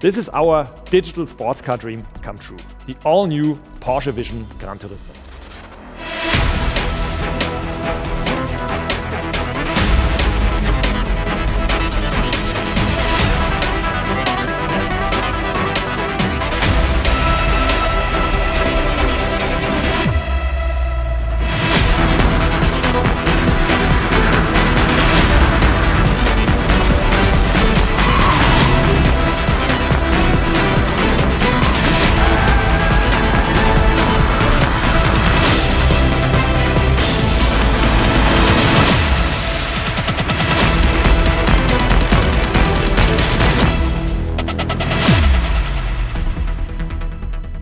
This is our digital sports car dream come true, the all-new Porsche Vision Gran Turismo.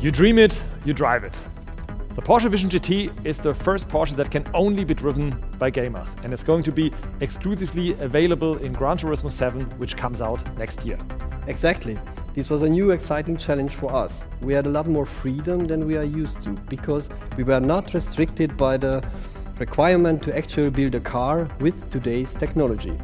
You dream it, you drive it. The Porsche Vision GT is the first Porsche that can only be driven by gamers, and it's going to be exclusively available in Gran Turismo 7, which comes out next year. Exactly. This was a new exciting challenge for us. We had a lot more freedom than we are used to, because we were not restricted by the requirement to actually build a car with today's technology.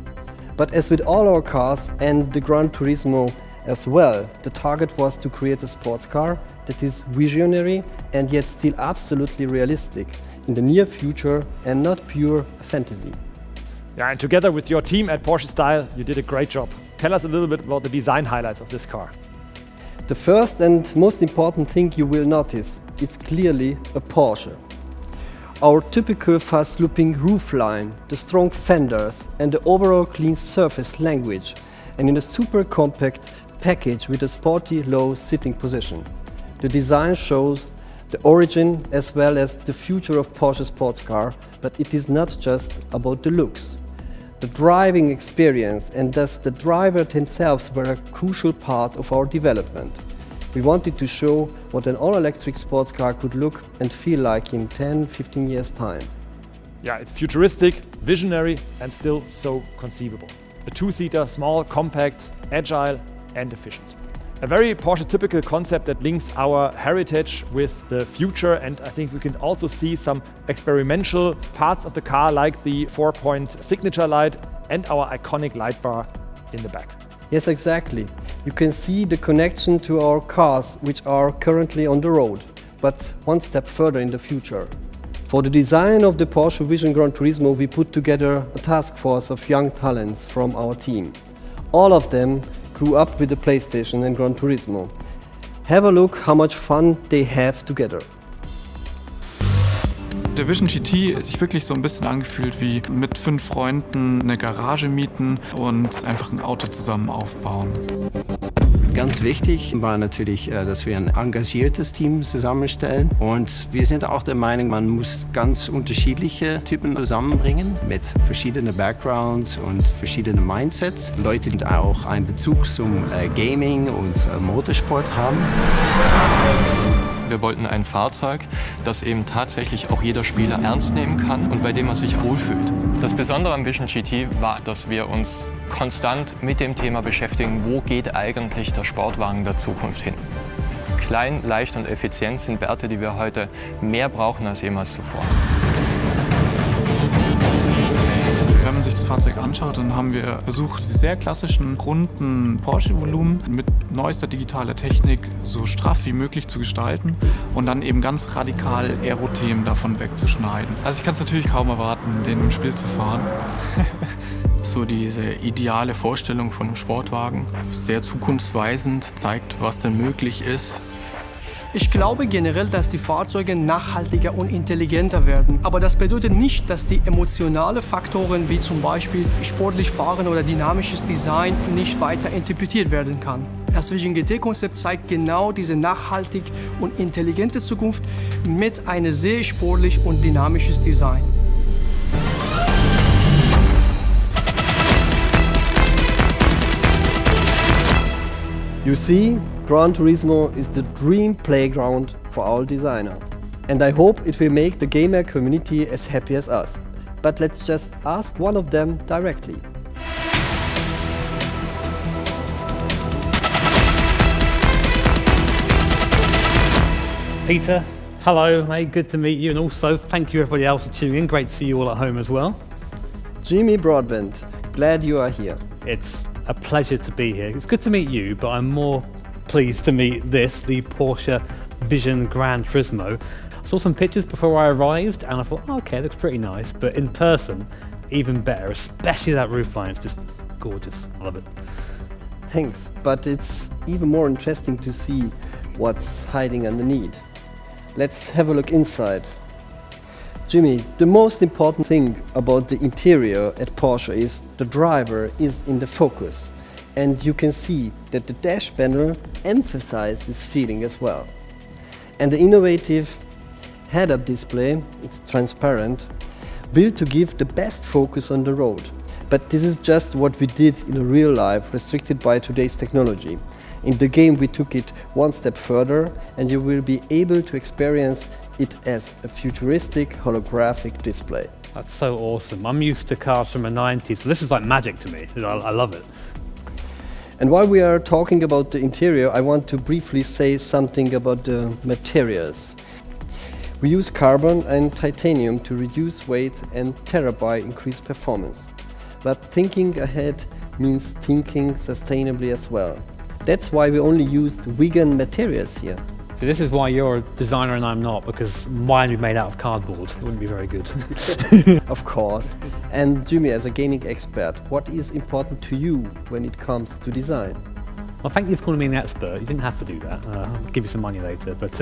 But as with all our cars and the Gran Turismo as well, the target was to create a sports car that is visionary and yet still absolutely realistic in the near future and not pure fantasy. Yeah, and together with your team at Porsche Style, you did a great job. Tell us a little bit about the design highlights of this car. The first and most important thing you will notice, it's clearly a Porsche. Our typical fast-looping roofline, the strong fenders and the overall clean surface language, and in a super compact package with a sporty low sitting position. The design shows the origin as well as the future of Porsche sports car, but it is not just about the looks. The driving experience and thus the driver themselves were a crucial part of our development. We wanted to show what an all-electric sports car could look and feel like in 10-15 years' time. Yeah, it's futuristic, visionary and still so conceivable. A two-seater, small, compact, agile and efficient. A very Porsche-typical concept that links our heritage with the future, and I think we can also see some experimental parts of the car like the 4-point signature light and our iconic light bar in the back. Yes, exactly. You can see the connection to our cars which are currently on the road, but one step further in the future. For the design of the Porsche Vision Gran Turismo, we put together a task force of young talents from our team. All of them grew up with the PlayStation and Gran Turismo. Have a look how much fun they have together. Der Vision GT hat sich wirklich so ein bisschen angefühlt wie mit 5 Freunden eine Garage mieten und einfach ein Auto zusammen aufbauen. Ganz wichtig war natürlich, dass wir ein engagiertes Team zusammenstellen. Und wir sind auch der Meinung, man muss ganz unterschiedliche Typen zusammenbringen mit verschiedenen Backgrounds und verschiedenen Mindsets. Leute, die auch einen Bezug zum Gaming und Motorsport haben. Wir wollten ein Fahrzeug, das eben tatsächlich auch jeder Spieler ernst nehmen kann und bei dem er sich wohlfühlt. Das Besondere am Vision GT war, dass wir uns konstant mit dem Thema beschäftigen, wo geht eigentlich der Sportwagen der Zukunft hin. Klein, leicht und effizient sind Werte, die wir heute mehr brauchen als jemals zuvor. Wenn man sich das Fahrzeug anschaut, dann haben wir versucht, die sehr klassischen, runden Porsche-Volumen mit neuester digitaler Technik so straff wie möglich zu gestalten und dann eben ganz radikal Aero-Themen davon wegzuschneiden. Also ich kann es natürlich kaum erwarten, den im Spiel zu fahren. So diese ideale Vorstellung von einem Sportwagen, sehr zukunftsweisend, zeigt, was denn möglich ist. Ich glaube generell, dass die Fahrzeuge nachhaltiger und intelligenter werden. Aber das bedeutet nicht, dass die emotionalen Faktoren wie zum Beispiel sportlich fahren oder dynamisches Design nicht weiter interpretiert werden kann. Das Vision GT-Konzept zeigt genau diese nachhaltig und intelligente Zukunft mit einem sehr sportlich und dynamisches Design. You see, Gran Turismo is the dream playground for all designers. And I hope it will make the gamer community as happy as us. But let's just ask one of them directly. Peter, hello, mate, good to meet you, and also thank you everybody else for tuning in. Great to see you all at home as well. Jimmy Broadbent, glad you are here. It's a pleasure to be here. It's good to meet you, but I'm more pleased to meet this, the Porsche Vision Gran Turismo. I saw some pictures before I arrived and I thought, oh, okay, looks pretty nice, but in person, even better, especially that roofline, it's just gorgeous. I love it. Thanks, but it's even more interesting to see what's hiding underneath. Let's have a look inside. Jimmy, the most important thing about the interior at Porsche is the driver is in the focus. And you can see that the dash panel emphasizes this feeling as well. And the innovative head-up display, it's transparent, built to give the best focus on the road. But this is just what we did in real life, restricted by today's technology. In the game we took it one step further and you will be able to experience it as a futuristic holographic display. That's so awesome. I'm used to cars from the 90s, so this is like magic to me. I love it. And while we are talking about the interior, I want to briefly say something about the materials. We use carbon and titanium to reduce weight and thereby increase performance. But thinking ahead means thinking sustainably as well. That's why we only used vegan materials here. So this is why you're a designer and I'm not, because mine would be made out of cardboard. It wouldn't be very good. Of course. And Jimmy, as a gaming expert, what is important to you when it comes to design? Well, thank you for calling me an expert. You didn't have to do that. I'll give you some money later. But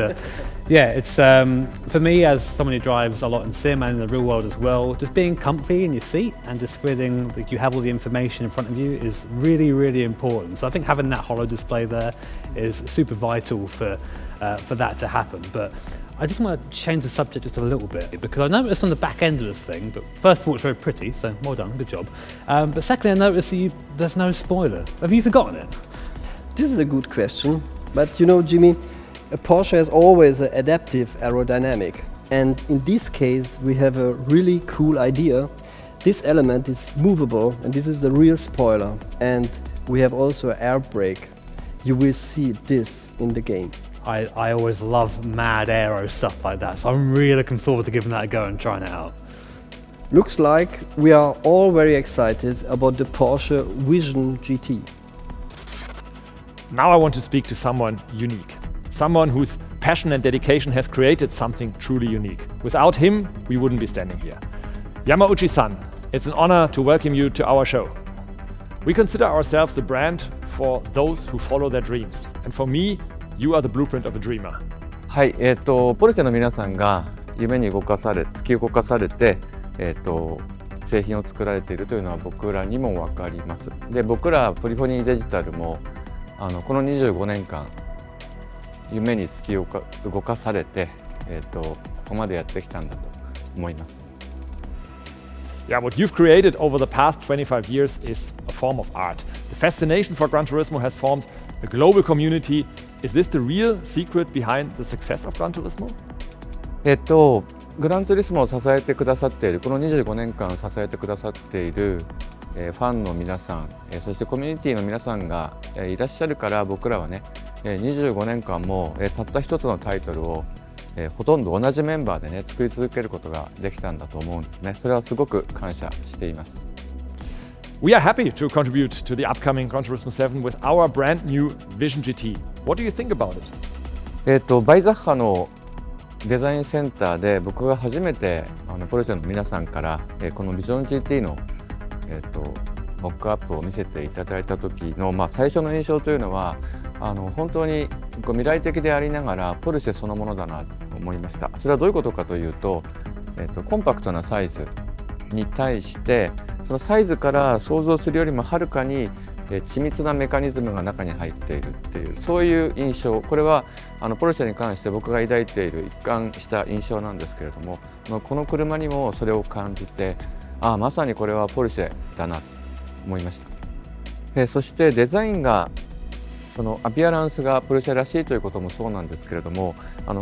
yeah, it's for me, as someone who drives a lot in sim and in the real world as well, just being comfy in your seat and just feeling that you have all the information in front of you is really, really important. So I think having that holo display there is super vital for that to happen. But I just want to change the subject just a little bit, because I noticed on the back end of this thing, but first of all, it's very pretty, so well done, good job. But secondly, I noticed that there's no spoiler. Have you forgotten it? This is a good question, but you know, Jimmy, a Porsche has always an adaptive aerodynamic, and in this case we have a really cool idea. This element is movable, and this is the real spoiler, and we have also an air brake. You will see this in the game. I always love mad aero stuff like that, so I'm really looking forward to giving that a go and trying it out. Looks like we are all very excited about the Porsche Vision GT. Now I want to speak to someone unique. Someone whose passion and dedication has created something truly unique. Without him, we wouldn't be standing here. Yamauchi-san, it's an honor to welcome you to our show. We consider ourselves the brand for those who follow their dreams. And for me, you are the blueprint of a dreamer. はい、ポルシェの皆さんが夢に動かされ、突き動かされて、製品を作られているというのは僕らにも分かります。で、僕らポリフォニーデジタルもこの25年間夢に突き動かされて、ここまでやってきたんだと思います。Yeah, what you've created over the past 25 years is a form of art. The fascination for Gran Turismo has formed a global community. Is this the real secret behind the success of Gran Turismo? グランツーリスモを支えてくださっている、この25年間支えてくださっているファンの皆さん、そしてコミュニティの皆さんがいらっしゃるから、僕らはね、25年間もたった一つのタイトルをほとんど同じメンバーでね、作り続けることができたんだと思うんですね。それはすごく感謝しています。We are happy to contribute to the upcoming Gran Turismo 7 with our brand new Vision GT. What do you think about it? バイザッハのデザインセンターで僕が初めてポルシェの皆さんからこのビジョン GT のモックアップを見せていただいた時の、最初の印象というのは本当に未来的でありながらポルシェそのものだなと思いました。それはどういうことかというと、コンパクトなサイズに対してそのサイズから想像するよりもはるかに緻密なメカニズムが中に入っているっていう、そういう印象、これはポルシェに関して僕が抱いている一貫した印象なんですけれども、この車にもそれを感じて、まさにこれはポルシェだなと思いました。そしてデザインがそのアピアランスがポルシェらしいということもそうなんですけれども、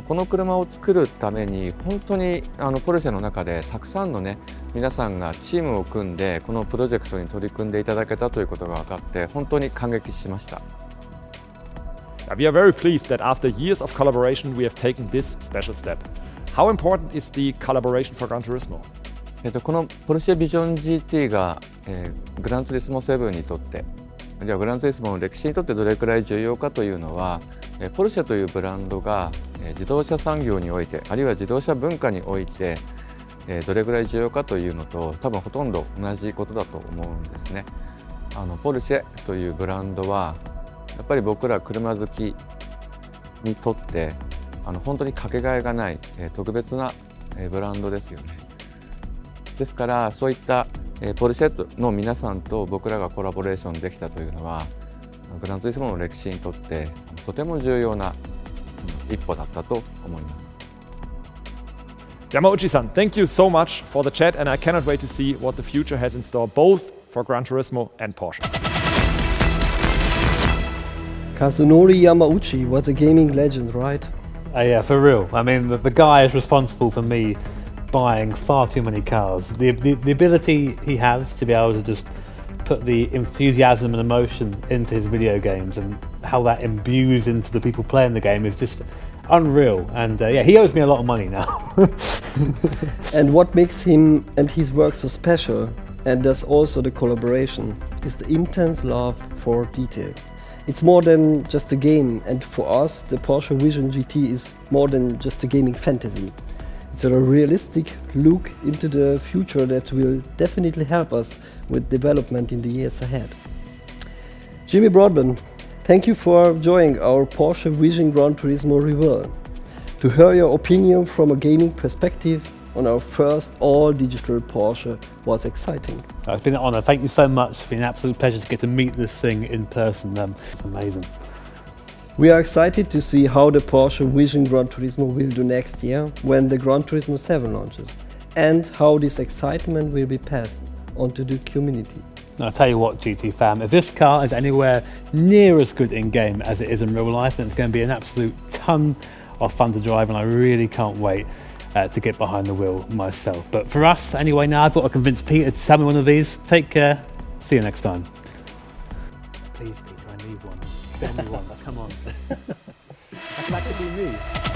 この車を作るために本当にポルシェの中でたくさんのね皆さんがチームを組んでこのプロジェクトに取り組んでいただけたということが分かって本当に感激しました。We are very pleased that after years of collaboration we have taken this special step. How important is the collaboration for Gran Turismo? このポルシェビジョン GT が、グランツーリスモ7にとってじゃあグランツーリスモの歴史にとってどれくらい重要かというのは、ポルシェというブランドが自動車産業において、あるいは自動車文化においてどれくらい重要かというのと多分ほとんど同じことだと思うんですね。ポルシェというブランドはやっぱり僕ら車好きにとって本当にかけがえがない特別なブランドですよね。ですからそういったポルシェの皆さんと僕らがコラボレーションできたというのはグランツーリスモの歴史にとってとても重要な一歩だったと思います。Yamauchi-san, thank you so much for the chat, and I cannot wait to see what the future has in store, both for Gran Turismo and Porsche. Kazunori Yamauchi was a gaming legend, right? Yeah, for real. I mean, the guy is responsible for me buying far too many cars. The ability he has to be able to just put the enthusiasm and emotion into his video games and how that imbues into the people playing the game is just unreal. And yeah, he owes me a lot of money now. And what makes him and his work so special, and thus also the collaboration, is the intense love for detail. It's more than just a game, and for us, the Porsche Vision GT is more than just a gaming fantasy. It's a realistic look into the future that will definitely help us with development in the years ahead. Jimmy Broadbent, thank you for joining our Porsche Vision Gran Turismo review. To hear your opinion from a gaming perspective on our first all-digital Porsche was exciting. It's been an honour. Thank you so much. It's been an absolute pleasure to get to meet this thing in person. It's amazing. We are excited to see how the Porsche Vision Gran Turismo will do next year when the Gran Turismo 7 launches, and how this excitement will be passed on to the community. I'll tell you what, GT fam, if this car is anywhere near as good in game as it is in real life, then it's going to be an absolute ton of fun to drive, and I really can't wait to get behind the wheel myself. But for us, anyway, now I've got to convince Peter to sell me one of these. Take care. See you next time. Please, Peter, I need one. Sell me one. Come on. That could be me.